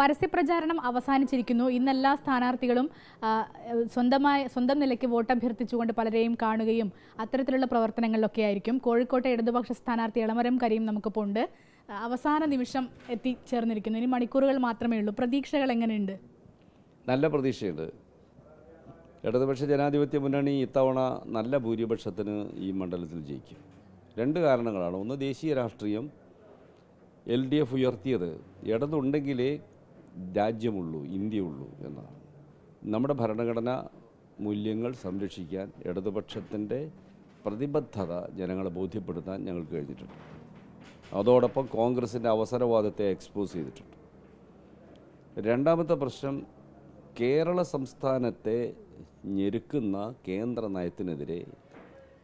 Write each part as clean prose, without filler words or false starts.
പരസ്യപ്രചാരണം അവസാനിച്ചിരിക്കുന്നു. ഇന്ന് എല്ലാ സ്ഥാനാർത്ഥികളും സ്വന്തം നിലയ്ക്ക് വോട്ട് അഭ്യർത്ഥിച്ചുകൊണ്ട് പലരെയും കാണുകയും അത്തരത്തിലുള്ള പ്രവർത്തനങ്ങളിലൊക്കെ ആയിരിക്കും. കോഴിക്കോട്ടെ ഇടതുപക്ഷ സ്ഥാനാർത്ഥി എളമരം കരീം നമുക്കിപ്പോൾ ഉണ്ട്. അവസാന നിമിഷം എത്തിച്ചേർന്നിരിക്കുന്നു. ഇനി മണിക്കൂറുകൾ മാത്രമേ ഉള്ളൂ. പ്രതീക്ഷകൾ എങ്ങനെയുണ്ട്? നല്ല പ്രതീക്ഷയുണ്ട്. ഇടതുപക്ഷ ജനാധിപത്യ മുന്നണി ഇത്തവണ നല്ല ഭൂരിപക്ഷത്തിന് ഈ മണ്ഡലത്തിൽ ജയിക്കും. രണ്ട് കാരണങ്ങളാണ്. ഒന്ന്, ദേശീയ രാഷ്ട്രീയം LDF ഉയർത്തിയത് ഇടതുണ്ടെങ്കിലേ രാജ്യമുള്ളൂ, ഇന്ത്യയുള്ളൂ എന്നാണ്. നമ്മുടെ ഭരണഘടനാ മൂല്യങ്ങൾ സംരക്ഷിക്കാൻ ഇടതുപക്ഷത്തിൻ്റെ പ്രതിബദ്ധത ജനങ്ങളെ ബോധ്യപ്പെടുത്താൻ ഞങ്ങൾക്ക് കഴിഞ്ഞിട്ടുണ്ട്. അതോടൊപ്പം കോൺഗ്രസിൻ്റെ അവസരവാദത്തെ എക്സ്പോസ് ചെയ്തിട്ടുണ്ട്. രണ്ടാമത്തെ പ്രശ്നം, കേരള സംസ്ഥാനത്തെ ഞെരുക്കുന്ന കേന്ദ്ര നയത്തിനെതിരെ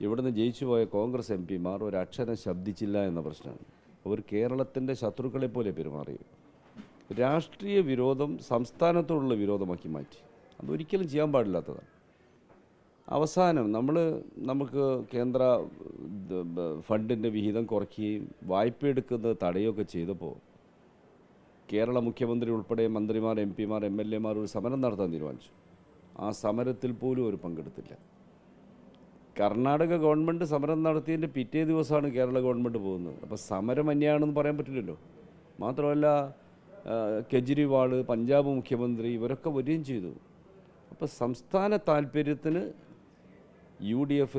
ഇവിടുന്ന് ജയിച്ചുപോയ കോൺഗ്രസ് MP-മാർ ഒരക്ഷരം ശബ്ദിച്ചില്ല എന്ന പ്രശ്നമാണ്. അവർ കേരളത്തിൻ്റെ ശത്രുക്കളെ പോലെ പെരുമാറി. രാഷ്ട്രീയ വിരോധം സംസ്ഥാനത്തോടുള്ള വിരോധമാക്കി മാറ്റി. അതൊരിക്കലും ചെയ്യാൻ പാടില്ലാത്തതാണ്. അവസാനം നമുക്ക് കേന്ദ്ര ഫണ്ടിൻ്റെ വിഹിതം കുറയ്ക്കുകയും വായ്പ എടുക്കുന്നത് തടയുകയൊക്കെ ചെയ്തപ്പോൾ കേരള മുഖ്യമന്ത്രി ഉൾപ്പെടെ മന്ത്രിമാർ, MP-മാർ, MLA-മാർ ഒരു സമരം നടത്താൻ തീരുമാനിച്ചു. ആ സമരത്തിൽ പോലും അവർ പങ്കെടുത്തില്ല. കർണാടക ഗവൺമെൻറ് സമരം നടത്തിയതിൻ്റെ പിറ്റേ ദിവസമാണ് കേരള ഗവൺമെൻറ് പോകുന്നത്. അപ്പോൾ സമരം അന്യായമാണെന്ന് പറയാൻ പറ്റില്ലല്ലോ. മാത്രമല്ല കെജ്രിവാൾ, പഞ്ചാബ് മുഖ്യമന്ത്രി, ഇവരൊക്കെ വരികയും ചെയ്തു. അപ്പോൾ സംസ്ഥാന താല്പര്യത്തിന് UDF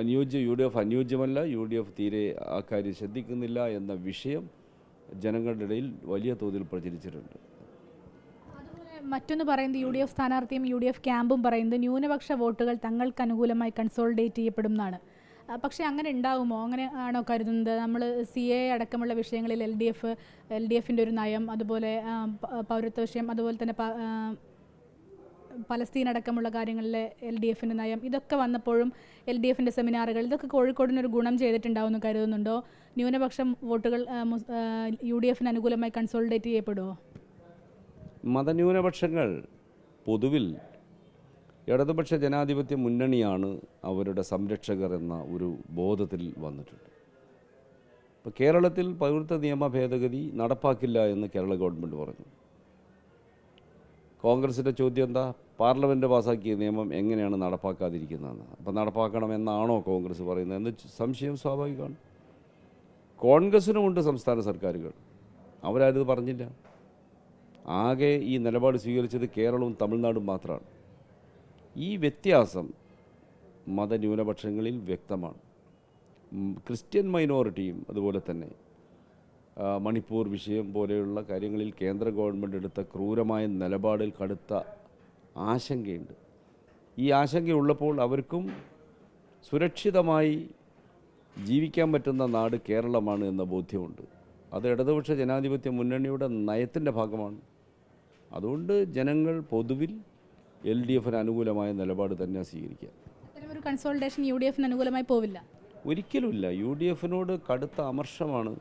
അനുയോജ്യമല്ല, UDF തീരെ ആ കാര്യം ശ്രദ്ധിക്കുന്നില്ല എന്ന വിഷയം ജനങ്ങളുടെ ഇടയിൽ വലിയ തോതിൽ പ്രചരിച്ചിട്ടുണ്ട്. മറ്റൊന്ന് പറയുന്നത് UDF സ്ഥാനാർത്ഥിയും UDF ക്യാമ്പും പറയുന്നത് ന്യൂനപക്ഷ വോട്ടുകൾ തങ്ങൾക്ക് അനുകൂലമായി കൺസോളിഡേറ്റ് ചെയ്യപ്പെടും എന്നാണ്. പക്ഷേ അങ്ങനെ ഉണ്ടാകുമോ? അങ്ങനെ ആണോ കരുതുന്നത്? നമ്മൾ CA അടക്കമുള്ള വിഷയങ്ങളിൽ LDF-ൻ്റെ ഒരു നയം, അതുപോലെ പൗരത്വ വിഷയം, അതുപോലെ തന്നെ പലസ്തീൻ അടക്കമുള്ള കാര്യങ്ങളിലെ LDF-ൻ്റെ നയം, ഇതൊക്കെ വന്നപ്പോഴും LDF-ൻ്റെ സെമിനാറുകൾ, ഇതൊക്കെ കോഴിക്കോടിനൊരു ഗുണം ചെയ്തിട്ടുണ്ടാവുമെന്ന് കരുതുന്നുണ്ടോ? ന്യൂനപക്ഷം വോട്ടുകൾ UDF-ന് അനുകൂലമായി കൺസോളിഡേറ്റ് ചെയ്യപ്പെടുമോ? മതന്യൂനപക്ഷങ്ങൾ പൊതുവിൽ ഇടതുപക്ഷ ജനാധിപത്യ മുന്നണിയാണ് അവരുടെ സംരക്ഷകർ എന്ന ഒരു ബോധത്തിൽ വന്നിട്ടുണ്ട്. ഇപ്പോൾ കേരളത്തിൽ പൗരത്വ നിയമ ഭേദഗതി നടപ്പാക്കില്ല എന്ന് കേരള ഗവൺമെൻറ് പറഞ്ഞു. കോൺഗ്രസിൻ്റെ ചോദ്യം എന്താ? പാർലമെൻറ്റ് പാസാക്കിയ നിയമം എങ്ങനെയാണ് നടപ്പാക്കാതിരിക്കുന്നതെന്ന്. അപ്പോൾ നടപ്പാക്കണമെന്നാണോ കോൺഗ്രസ് പറയുന്നത് എന്ന് സംശയം സ്വാഭാവികമാണ്. കോൺഗ്രസിനുമുണ്ട് സംസ്ഥാന സർക്കാരുകൾ, അവരാരും ഇത് പറഞ്ഞില്ല. ആകെ ഈ നിലപാട് സ്വീകരിച്ചത് കേരളവും തമിഴ്നാടും മാത്രമാണ്. ഈ വ്യത്യാസം മതന്യൂനപക്ഷങ്ങളിൽ വ്യക്തമാണ്. ക്രിസ്ത്യൻ മൈനോറിറ്റിയും അതുപോലെ തന്നെ മണിപ്പൂർ വിഷയം പോലെയുള്ള കാര്യങ്ങളിൽ കേന്ദ്ര ഗവൺമെൻറ് എടുത്ത ക്രൂരമായ നിലപാടിൽ കടുത്ത ആശങ്കയുണ്ട്. ഈ ആശങ്കയുള്ളപ്പോൾ അവർക്കും സുരക്ഷിതമായി ജീവിക്കാൻ പറ്റുന്ന നാട് കേരളമാണ് എന്ന ബോധ്യമുണ്ട്. അത് ഇടതുപക്ഷ ജനാധിപത്യ മുന്നണിയുടെ നയത്തിൻ്റെ ഭാഗമാണ്. അതുകൊണ്ട് ജനങ്ങൾ പൊതുവിൽ LDF-ന് അനുകൂലമായ നിലപാട് തന്നെ സ്വീകരിക്കുക. അത്തരമൊരു കൺസോളിഡേഷൻ UDF-ന് അനുകൂലമായി പോവില്ല? ഒരിക്കലുമില്ല. UDF-നോട് കടുത്ത അമർഷമാണ്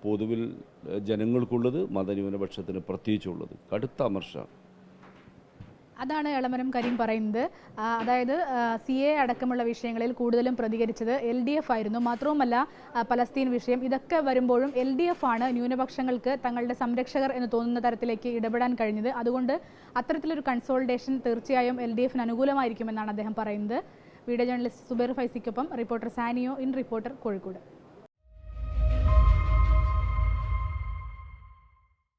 പൊതുവിൽ ജനങ്ങൾക്കുള്ളത്, മതന്യൂനപക്ഷത്തിന് പ്രത്യേകിച്ചുള്ളത്. കടുത്ത അമർഷമാണ്. അതാണ് എളമരം കരീം പറയുന്നത്. അതായത് CA അടക്കമുള്ള വിഷയങ്ങളിൽ കൂടുതലും പ്രതികരിച്ചത് LDF ആയിരുന്നു. മാത്രവുമല്ല, പലസ്തീൻ വിഷയം, ഇതൊക്കെ വരുമ്പോഴും LDF ആണ് ന്യൂനപക്ഷങ്ങൾക്ക് തങ്ങളുടെ സംരക്ഷകർ എന്ന് തോന്നുന്ന തരത്തിലേക്ക് ഇടപെടാൻ കഴിഞ്ഞത്. അതുകൊണ്ട് അത്തരത്തിലൊരു കൺസോളിഡേഷൻ തീർച്ചയായും LDF-ന് അനുകൂലമായിരിക്കുമെന്നാണ് അദ്ദേഹം പറയുന്നത്. വീഡിയോ ജേർണലിസ്റ്റ് സുബൈർ ഫൈസിക്കൊപ്പം reporter Saniyo, in Reporter, Kozhikode.